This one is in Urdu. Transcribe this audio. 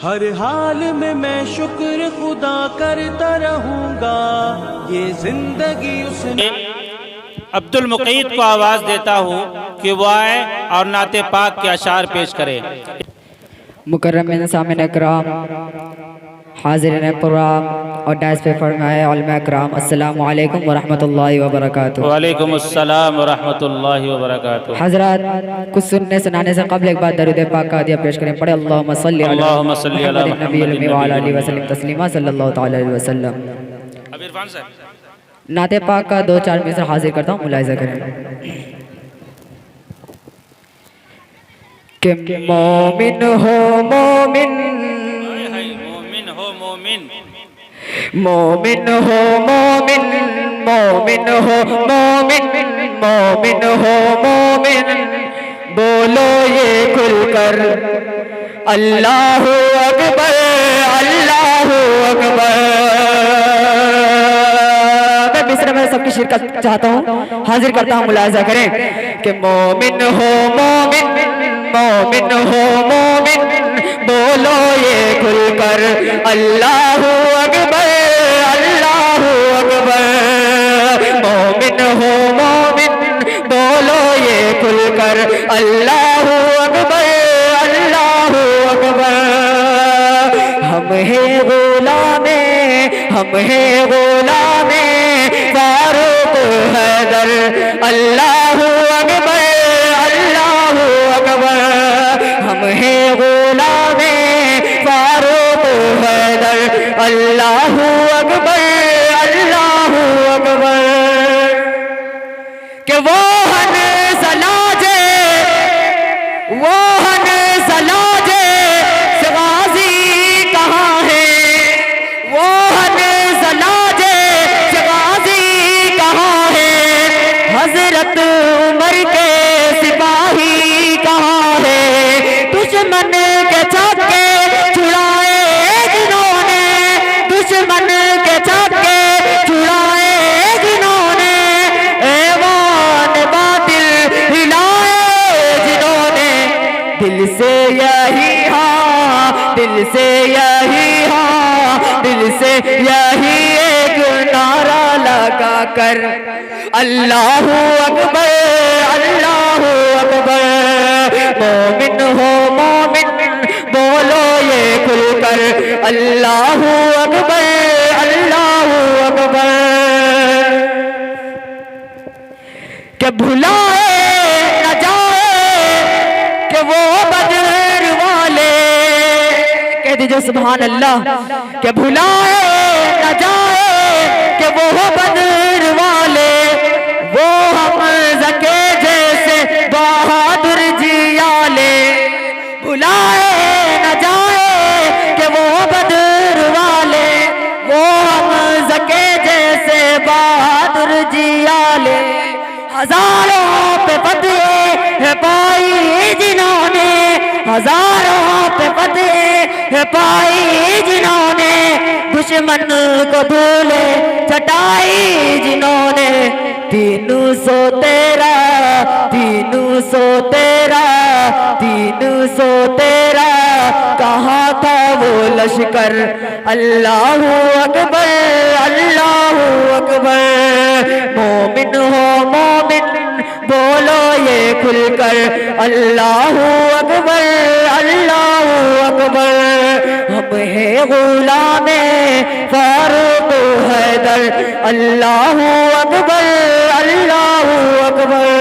ہر حال میں شکر خدا کرتا رہوں گا، یہ زندگی اس نے۔ عبد المقیت کو آواز دیتا ہوں کہ وہ آئے اور نعت پاک کے اشعار پیش کرے۔ مکرمین سامعین اکرام، حاضرین پرام اور ڈائس پہ فرمائے علماء اکرام، السلام علیکم ورحمۃ اللہ وبرکاتہ۔ وعلیکم السلام ورحمۃ اللہ وبرکاتہ۔ حضرات، کچھ سننے سنانے سے قبل ایک بار درود پاک کا ہدیہ پیش کریں۔ پڑھے اللہم صلی علی محمد النبی الامی وعلی آلہ وسلم تسلیما صلی اللہ تعالی علیہ وسلم۔ اب عرفان صاحب نعت پاک کا دو چار مصرع حاضر کرتا ہوں، ملاحظہ کریں کہ مومن ہو مومن، مومن ہو مومن، مومن ہو مومن، مومن ہو مومن، مومن ہو مومن، بولو یہ کھل کر اللہ اکبر، اللہ اکبر۔ میں مصرع میں سب کی شرکت چاہتا ہوں، حاضر کرتا ہوں، ملاحظہ کریں کہ مومن ہو مومن، مومن ہو مومن، بولو یہ کھل کر اللہ اکبر، اللہ اکبر۔ مومن ہو مومن، بولو یہ کھل کر اللہ اکبر، اللہ اکبر۔ ہم ہیں غلام، ہم ہیں غلام فاروق حیدر، اللہ اکبر، اللہ اکبر۔ ہم ہیں غلام فاروق حیدر، اللہ اکبر، اللہ اکبر۔ کہ وہ ہن سلاجے، وہ ہن سلاجے سے غازی کہاں ہے، وہ ہن سلاجے سے غازی کہاں ہے، حضرت عمر کے سپاہی کہاں ہے، دشمن کے چھکے چھڑائے جنہوں نے، دشمن کے چھکے چھڑائے جنہوں نے، ایوان باطل ہلائے جنہوں نے، دل سے یہی ہاں، دل سے یہی ہاں، دل سے یہی ایک نعرہ لگا کر اللہ اکبر، اللہ اکبر۔ مومن ہو مومن، بولو یہ کھل کر اللہ اکبر، اللہ اکبر۔ کہ بھلائے نہ جائے کہ وہ بدر والے، کہہ دیجئے سبحان اللہ، کہ بھلائے نہ جائے کہ وہ بدر والے، وہ حمزہ کے جیسے بہادر جیالے، بھلائے نہ جائے کہ وہ بدر والے، وہ حمزہ کے جیسے بہادر جیالے، ہزاروں پہ فتح ہے پائی جنہوں نے، ہزاروں پہ فتح ہے پائی جنہوں نے، دشمن کو دھولے چٹائی جنہوں نے، 313 313 313 کہاں تھا وہ لشکر، اللہ اکبر، اللہ اکبر۔ مومن ہو مومن، بولو یہ کھل کر اللہ اکبر، اللہ اکبر۔ ہم ہیں غلام فاروق حیدر، اللہ اکبر، اللہ اکبر۔